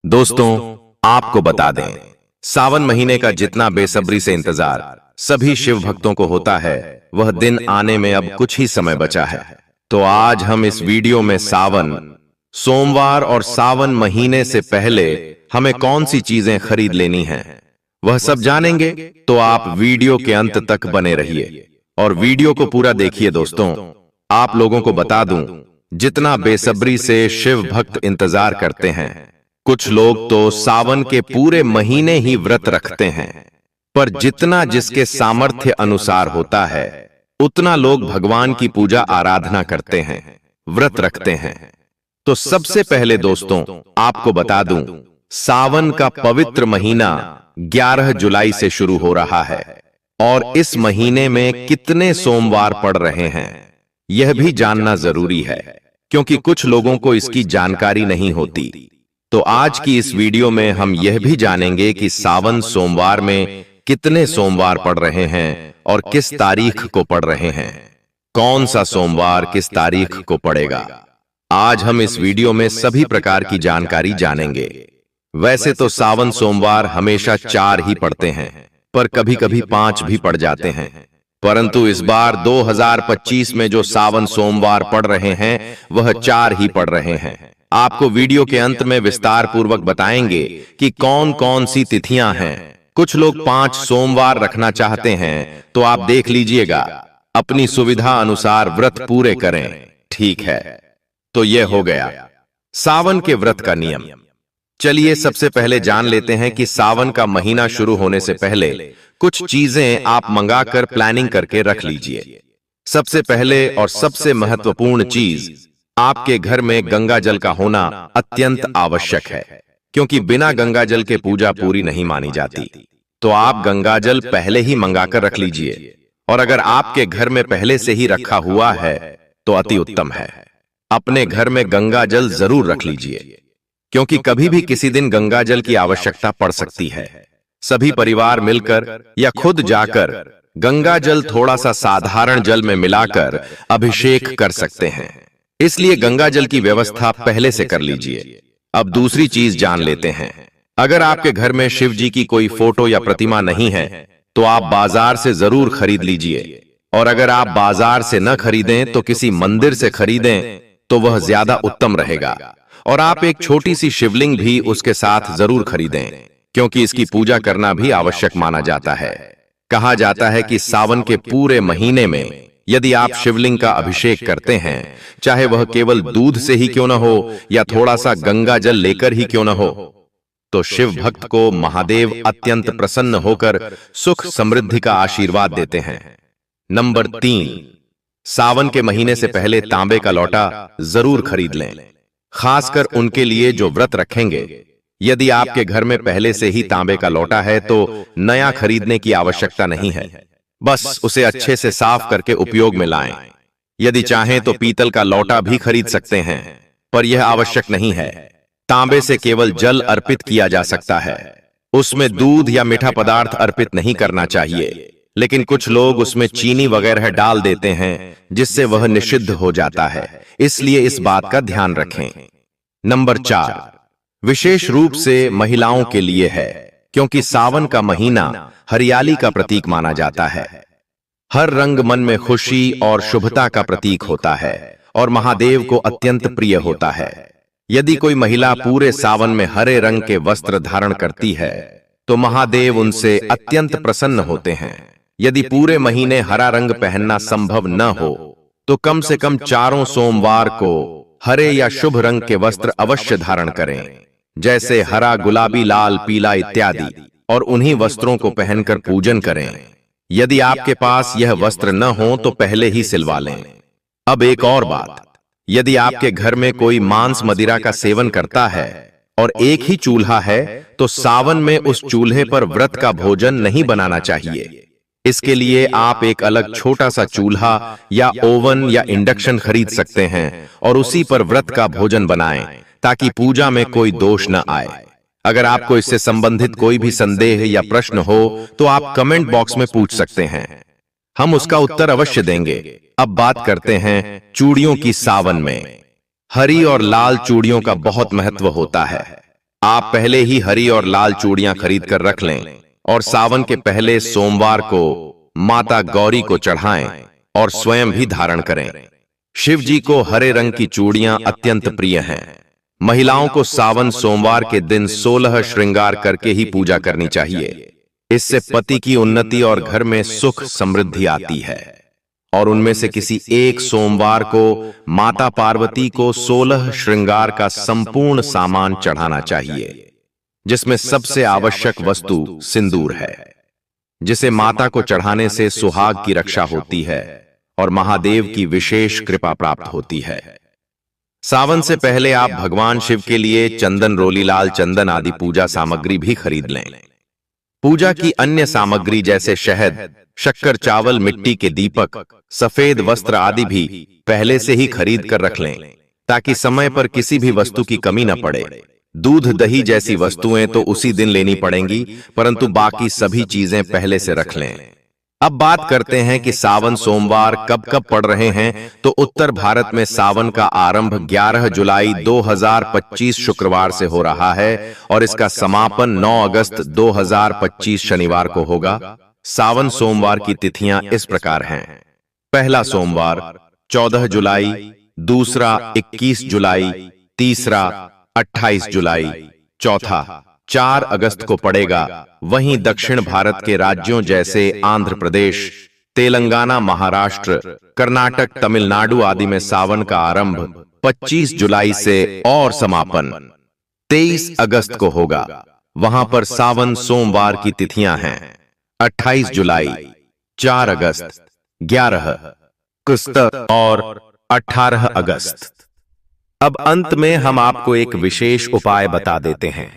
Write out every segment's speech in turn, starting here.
दोस्तों, आपको बता दें, सावन महीने का जितना बेसब्री से इंतजार सभी शिव भक्तों को होता है, वह दिन आने में अब कुछ ही समय बचा है। तो आज हम इस वीडियो में सावन सोमवार और सावन महीने से पहले हमें कौन सी चीजें खरीद लेनी हैं, वह सब जानेंगे। तो आप वीडियो के अंत तक बने रहिए और वीडियो को पूरा देखिए। दोस्तों, आप लोगों को बता दूं, जितना बेसब्री से शिव भक्त इंतजार करते हैं, कुछ लोग तो सावन के पूरे महीने ही व्रत रखते हैं, पर जितना जिसके सामर्थ्य अनुसार होता है उतना लोग भगवान की पूजा आराधना करते हैं, व्रत रखते हैं। तो सबसे पहले दोस्तों, आपको बता दूं, सावन का पवित्र महीना 11 जुलाई से शुरू हो रहा है और इस महीने में कितने सोमवार पड़ रहे हैं यह भी जानना जरूरी है, क्योंकि कुछ लोगों को इसकी जानकारी नहीं होती। तो आज की इस वीडियो में हम यह भी जानेंगे कि सावन सोमवार में कितने सोमवार पड़ रहे हैं और किस तारीख को पड़ रहे हैं, कौन सा सोमवार किस तारीख को पड़ेगा। आज हम इस वीडियो में सभी प्रकार की जानकारी जानेंगे। वैसे तो सावन सोमवार हमेशा 4 ही पड़ते हैं, पर कभी कभी 5 भी पड़ जाते हैं, परंतु इस बार 2025 में जो सावन सोमवार पड़ रहे हैं वह 4 ही पड़ रहे हैं। आपको वीडियो के अंत में विस्तार पूर्वक बताएंगे कि कौन कौन सी तिथियां हैं। कुछ लोग 5 सोमवार रखना चाहते हैं, तो आप देख लीजिएगा, अपनी सुविधा अनुसार व्रत पूरे करें, ठीक है। तो यह हो गया सावन के व्रत का नियम। चलिए सबसे पहले जान लेते हैं कि सावन का महीना शुरू होने से पहले कुछ चीजें आप मंगाकर प्लानिंग करके रख लीजिए। सबसे पहले और सबसे महत्वपूर्ण चीज, आपके घर में गंगा जल का होना अत्यंत आवश्यक है, क्योंकि बिना गंगा जल के पूजा पूरी नहीं मानी जाती। तो आप गंगा जल पहले ही मंगाकर रख लीजिए, और अगर आपके घर में पहले से ही रखा हुआ है तो अति उत्तम है। अपने घर में गंगा जल जरूर रख लीजिए, क्योंकि कभी भी किसी दिन गंगा जल की आवश्यकता पड़ सकती है। सभी परिवार मिलकर या खुद जाकर गंगा जल थोड़ा सा साधारण जल में मिलाकर अभिषेक कर सकते हैं, इसलिए गंगा जल की व्यवस्था पहले से कर लीजिए। अब दूसरी चीज जान लेते हैं। अगर आपके घर में शिव जी की कोई फोटो या प्रतिमा नहीं है तो आप बाजार से जरूर खरीद लीजिए, और अगर आप बाजार से न खरीदें तो किसी मंदिर से खरीदें तो वह ज्यादा उत्तम रहेगा। और आप एक छोटी सी शिवलिंग भी उसके साथ जरूर खरीदें, क्योंकि इसकी पूजा करना भी आवश्यक माना जाता है। कहा जाता है कि सावन के पूरे महीने में यदि आप शिवलिंग का अभिषेक करते हैं, चाहे वह केवल दूध से ही क्यों न हो या थोड़ा सा गंगा जल लेकर ही क्यों न हो, तो शिव भक्त को महादेव अत्यंत प्रसन्न होकर सुख समृद्धि का आशीर्वाद देते हैं। नंबर 3, सावन के महीने से पहले तांबे का लोटा जरूर खरीद लें, खासकर उनके लिए जो व्रत रखेंगे। यदि आपके घर में पहले से ही तांबे का लोटा है तो नया खरीदने की आवश्यकता नहीं है, बस उसे अच्छे से साफ करके उपयोग में लाएं। यदि चाहें तो पीतल का लोटा भी खरीद सकते हैं, पर यह आवश्यक नहीं है। तांबे से केवल जल अर्पित किया जा सकता है, उसमें दूध या मीठा पदार्थ अर्पित नहीं करना चाहिए। लेकिन कुछ लोग उसमें चीनी वगैरह डाल देते हैं, जिससे वह निषिद्ध हो जाता है, इसलिए इस बात का ध्यान रखें। नंबर 4, विशेष रूप से महिलाओं के लिए है, क्योंकि सावन का महीना हरियाली का प्रतीक माना जाता है। हर रंग मन में खुशी और शुभता का प्रतीक होता है और महादेव को अत्यंत प्रिय होता है। यदि कोई महिला पूरे सावन में हरे रंग के वस्त्र धारण करती है तो महादेव उनसे अत्यंत प्रसन्न होते हैं। यदि पूरे महीने हरा रंग पहनना संभव न हो तो कम से कम 4 सोमवार को हरे या शुभ रंग के वस्त्र अवश्य धारण करें, जैसे हरा, गुलाबी, लाल, पीला इत्यादि, और उन्हीं वस्त्रों को पहनकर पूजन करें। यदि आपके पास यह वस्त्र न हो तो पहले ही सिलवा लें। अब एक और बात, यदि आपके घर में कोई मांस मदिरा का सेवन करता है और एक ही चूल्हा है तो सावन में उस चूल्हे पर व्रत का भोजन नहीं बनाना चाहिए। इसके लिए आप एक अलग छोटा सा चूल्हा या ओवन या इंडक्शन खरीद सकते हैं और उसी पर व्रत का भोजन बनाएं, ताकि पूजा में कोई दोष न आए। अगर आपको इससे संबंधित कोई भी संदेह या प्रश्न हो तो आप कमेंट बॉक्स में पूछ सकते हैं, हम उसका उत्तर अवश्य देंगे। अब बात करते हैं चूड़ियों की सावन में। हरी और लाल चूड़ियों का बहुत महत्व होता है। आप पहले ही हरी और लाल चूड़ियां खरीद कर रख लें और सावन के पहले सोमवार को माता गौरी को चढ़ाएं और स्वयं भी धारण करें। शिव जी को हरे रंग की चूड़ियां अत्यंत प्रिय हैं। महिलाओं को सावन सोमवार के दिन 16 श्रृंगार करके ही पूजा करनी चाहिए। इससे पति की उन्नति और घर में सुख समृद्धि आती है। और उनमें से किसी एक सोमवार को माता पार्वती को 16 श्रृंगार का संपूर्ण सामान चढ़ाना चाहिए, जिसमें सबसे आवश्यक वस्तु सिंदूर है, जिसे माता को चढ़ाने से सुहाग की रक्षा होती है और महादेव की विशेष कृपा प्राप्त होती है। सावन से पहले आप भगवान शिव के लिए चंदन, रोली, लाल चंदन आदि पूजा सामग्री भी खरीद लें। पूजा की अन्य सामग्री जैसे शहद, शक्कर, चावल, मिट्टी के दीपक, सफेद वस्त्र आदि भी पहले से ही खरीद कर रख लें, ताकि समय पर किसी भी वस्तु की कमी न पड़े। दूध, दही जैसी वस्तुएं तो उसी दिन लेनी पड़ेंगी, परंतु बाकी सभी चीजें पहले से रख लें। अब बात करते हैं कि सावन सोमवार कब कब पड़ रहे हैं। तो उत्तर भारत में सावन का आरंभ 11 जुलाई 2025 शुक्रवार से हो रहा है और इसका समापन 9 अगस्त 2025 शनिवार को होगा। सावन सोमवार की तिथियां इस प्रकार हैं। पहला सोमवार 14 जुलाई, दूसरा 21 जुलाई, तीसरा 28 जुलाई, चौथा 4 अगस्त को पड़ेगा। वहीं दक्षिण भारत के राज्यों जैसे आंध्र प्रदेश, तेलंगाना, महाराष्ट्र, कर्नाटक, तमिलनाडु आदि में सावन का आरंभ 25 जुलाई से और समापन 23 अगस्त को होगा। वहां पर सावन सोमवार की तिथियां हैं 28 जुलाई, 4 अगस्त, 11 अगस्त और 18 अगस्त। अब अंत में हम आपको एक विशेष उपाय बता देते हैं,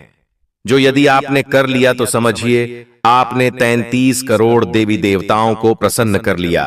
जो यदि आपने कर लिया तो समझिए आपने 33 करोड़ देवी देवताओं को प्रसन्न कर लिया।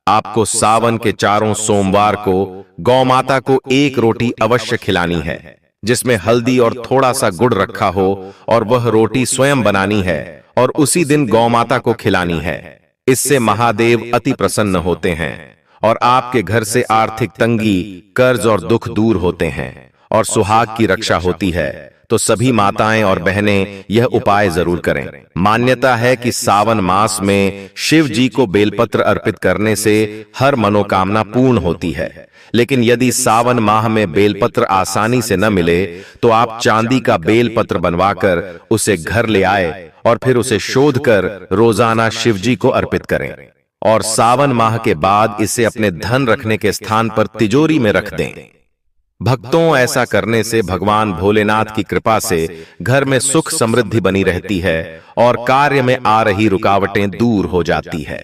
आपको सावन के चारों सोमवार को गौ माता को एक रोटी अवश्य खिलानी है, जिसमें हल्दी और थोड़ा सा गुड़ रखा हो, और वह रोटी स्वयं बनानी है और उसी दिन गौ माता को खिलानी है। इससे महादेव अति प्रसन्न होते हैं और आपके घर से आर्थिक तंगी, कर्ज और दुख दूर होते हैं और सुहाग की रक्षा होती है। तो सभी माताएं और बहनें यह उपाय जरूर करें। मान्यता है कि सावन मास में शिव जी को बेलपत्र अर्पित करने से हर मनोकामना पूर्ण होती है। लेकिन यदि सावन माह में बेलपत्र आसानी से न मिले तो आप चांदी का बेलपत्र बनवाकर उसे घर ले आए और फिर उसे शोध कर रोजाना शिव जी को अर्पित करें और सावन माह के बाद इसे अपने धन रखने के स्थान पर तिजोरी में रख दें। भक्तों, ऐसा करने से भगवान भोलेनाथ की कृपा से घर में सुख समृद्धि बनी रहती है और कार्य में आ रही रुकावटें दूर हो जाती है।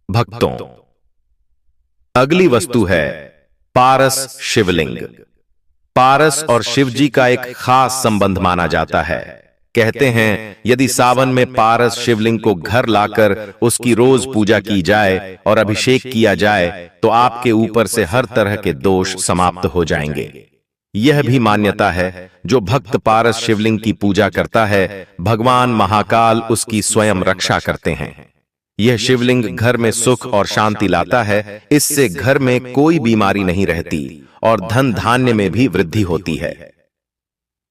भक्तों, अगली वस्तु है पारस शिवलिंग। पारस और शिव जी का एक खास संबंध माना जाता है। कहते हैं यदि सावन में पारस शिवलिंग को घर लाकर उसकी रोज पूजा की जाए और अभिषेक किया जाए तो आपके ऊपर से हर तरह के दोष समाप्त हो जाएंगे। यह भी मान्यता है जो भक्त पारस शिवलिंग की पूजा करता है, भगवान महाकाल उसकी स्वयं रक्षा करते हैं। यह शिवलिंग घर में सुख और शांति लाता है। इससे घर में कोई बीमारी नहीं रहती और धन धान्य में भी वृद्धि होती है।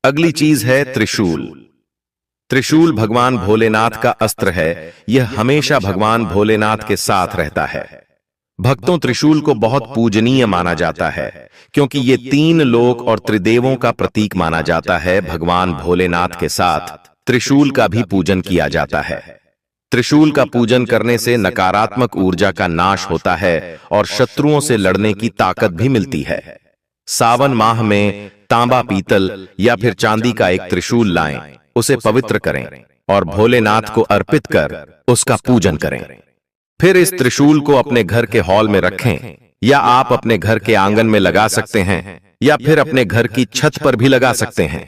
अगली चीज है त्रिशूल। त्रिशूल भगवान भोलेनाथ का अस्त्र है। यह हमेशा भगवान भोलेनाथ के साथ रहता है। भक्तों, त्रिशूल को बहुत पूजनीय माना जाता है क्योंकि ये 3 लोक और त्रिदेवों का प्रतीक माना जाता है। भगवान भोलेनाथ के साथ त्रिशूल का भी पूजन किया जाता है। त्रिशूल का पूजन करने से नकारात्मक ऊर्जा का नाश होता है और शत्रुओं से लड़ने की ताकत भी मिलती है। सावन माह में तांबा, पीतल या फिर चांदी का एक त्रिशूल लाएं, उसे पवित्र करें और भोलेनाथ को अर्पित कर उसका पूजन करें। फिर इस त्रिशूल को अपने घर के हॉल में रखें या आप अपने घर के आंगन में लगा सकते हैं या फिर अपने घर की छत पर भी लगा सकते हैं।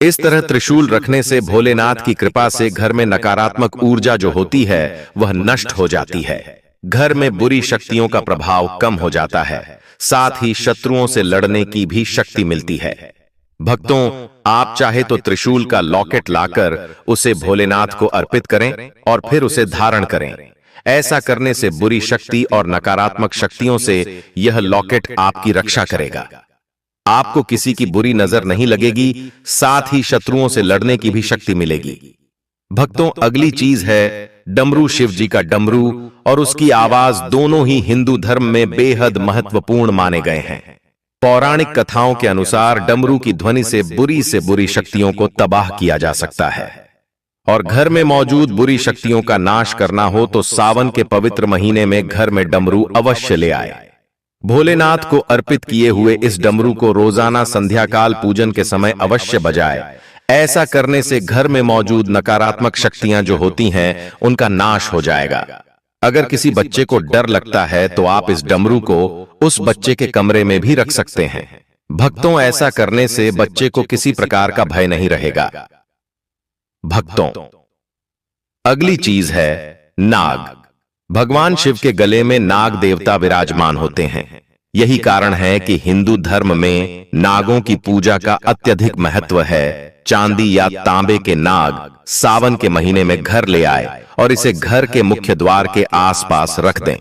इस तरह त्रिशूल रखने से भोलेनाथ की कृपा से घर में नकारात्मक ऊर्जा जो होती है वह नष्ट हो जाती है। घर में बुरी शक्तियों का प्रभाव कम हो जाता है, साथ ही शत्रुओं से लड़ने की भी शक्ति मिलती है। भक्तों, आप चाहे तो त्रिशूल का लॉकेट लाकर उसे भोलेनाथ को अर्पित करें और फिर उसे धारण करें। ऐसा करने से बुरी शक्ति और नकारात्मक शक्तियों से यह लॉकेट आपकी रक्षा करेगा। आपको किसी की बुरी नजर नहीं लगेगी, साथ ही शत्रुओं से लड़ने की भी शक्ति मिलेगी। भक्तों, अगली चीज है डमरू। शिव जी का डमरू और उसकी आवाज दोनों ही हिंदू धर्म में बेहद महत्वपूर्ण माने गए हैं। पौराणिक कथाओं के अनुसार डमरू की ध्वनि से बुरी शक्तियों को तबाह किया जा सकता है और घर में मौजूद बुरी शक्तियों का नाश करना हो तो सावन के पवित्र महीने में घर में डमरू अवश्य ले आए। भोलेनाथ को अर्पित किए हुए इस डमरू को रोजाना संध्याकाल पूजन के समय अवश्य बजाए। ऐसा करने से घर में मौजूद नकारात्मक शक्तियां जो होती हैं, उनका नाश हो जाएगा। अगर किसी बच्चे को डर लगता है तो आप इस डमरू को उस बच्चे के कमरे में भी रख सकते हैं। भक्तों, ऐसा करने से बच्चे को किसी प्रकार का भय नहीं रहेगा। भक्तों, अगली चीज है नाग। भगवान शिव के गले में नाग देवता विराजमान होते हैं। यही कारण है कि हिंदू धर्म में नागों की पूजा का अत्यधिक महत्व है। चांदी या तांबे के नाग सावन के महीने में घर ले आए और इसे घर के मुख्य द्वार के आसपास रख दें।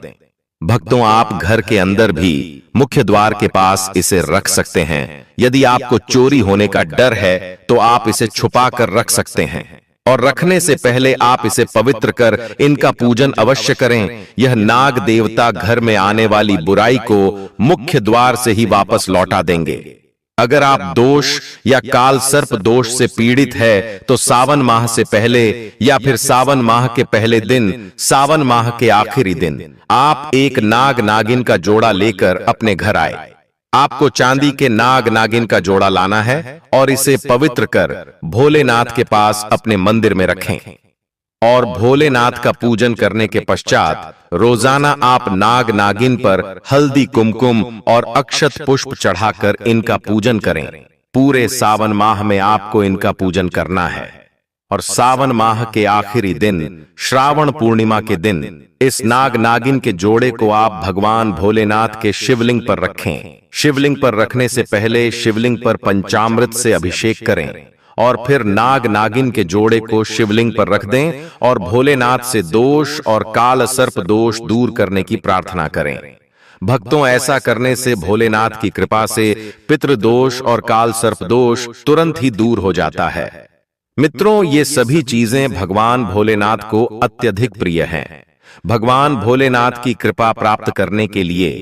भक्तों, आप घर के अंदर भी मुख्य द्वार के पास इसे रख सकते हैं। यदि आपको चोरी होने का डर है तो आप इसे छुपा कर रख सकते हैं और रखने से पहले आप इसे पवित्र कर इनका पूजन अवश्य करें। यह नाग देवता घर में आने वाली बुराई को मुख्य द्वार से ही वापस लौटा देंगे। अगर आप दोष या काल सर्प दोष से पीड़ित है तो सावन माह से पहले या फिर सावन माह के पहले दिन, सावन माह के आखिरी दिन आप एक नाग नागिन का जोड़ा लेकर अपने घर आए। आपको चांदी के नाग नागिन का जोड़ा लाना है और इसे पवित्र कर भोलेनाथ के पास अपने मंदिर में रखें और भोलेनाथ का पूजन करने के पश्चात रोजाना आप नाग नागिन पर हल्दी, कुमकुम और अक्षत पुष्प चढ़ाकर इनका पूजन करें। पूरे सावन माह में आपको इनका पूजन करना है और सावन माह के आखिरी दिन, श्रावण पूर्णिमा के दिन, इस नाग नागिन के जोड़े को आप भगवान भोलेनाथ के शिवलिंग पर रखें। शिवलिंग पर रखने से पहले शिवलिंग पर पंचामृत से अभिषेक करें और फिर नाग नागिन के जोड़े को शिवलिंग पर रख दें और भोलेनाथ से दोष और काल सर्प दोष दूर करने की प्रार्थना करें। भक्तों, ऐसा करने से भोलेनाथ की कृपा से पितृदोष और काल सर्प दोष तुरंत ही दूर हो जाता है। मित्रों, ये सभी चीजें भगवान भोलेनाथ को अत्यधिक प्रिय हैं। भगवान भोलेनाथ की कृपा प्राप्त करने के लिए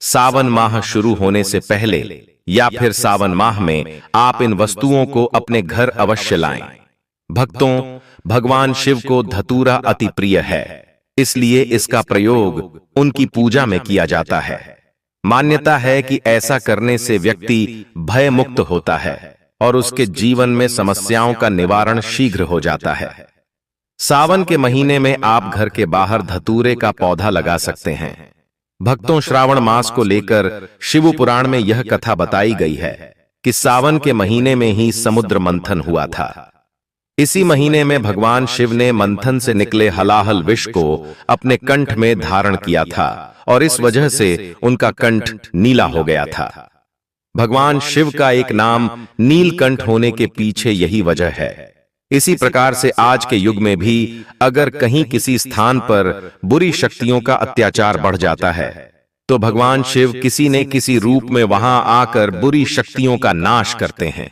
सावन माह शुरू होने से पहले या फिर सावन माह में आप इन वस्तुओं को अपने घर अवश्य लाएं। भक्तों, भगवान शिव को धतूरा अति प्रिय है, इसलिए इसका प्रयोग उनकी पूजा में किया जाता है। मान्यता है कि ऐसा करने से व्यक्ति भय मुक्त होता है और उसके जीवन में समस्याओं का निवारण शीघ्र हो जाता है। सावन के महीने में आप घर के बाहर धतूरे का पौधा लगा सकते हैं। भक्तों, श्रावण मास को लेकर शिव पुराण में यह कथा बताई गई है कि सावन के महीने में ही समुद्र मंथन हुआ था। इसी महीने में भगवान शिव ने मंथन से निकले हलाहल विष को अपने कंठ में धारण किया था और इस वजह से उनका कंठ नीला हो गया था। भगवान शिव का एक नाम नीलकंठ होने के पीछे यही वजह है। इसी प्रकार से आज के युग में भी अगर कहीं किसी स्थान पर बुरी शक्तियों का अत्याचार बढ़ जाता है तो भगवान शिव किसी न किसी रूप में वहां आकर बुरी शक्तियों का नाश करते हैं।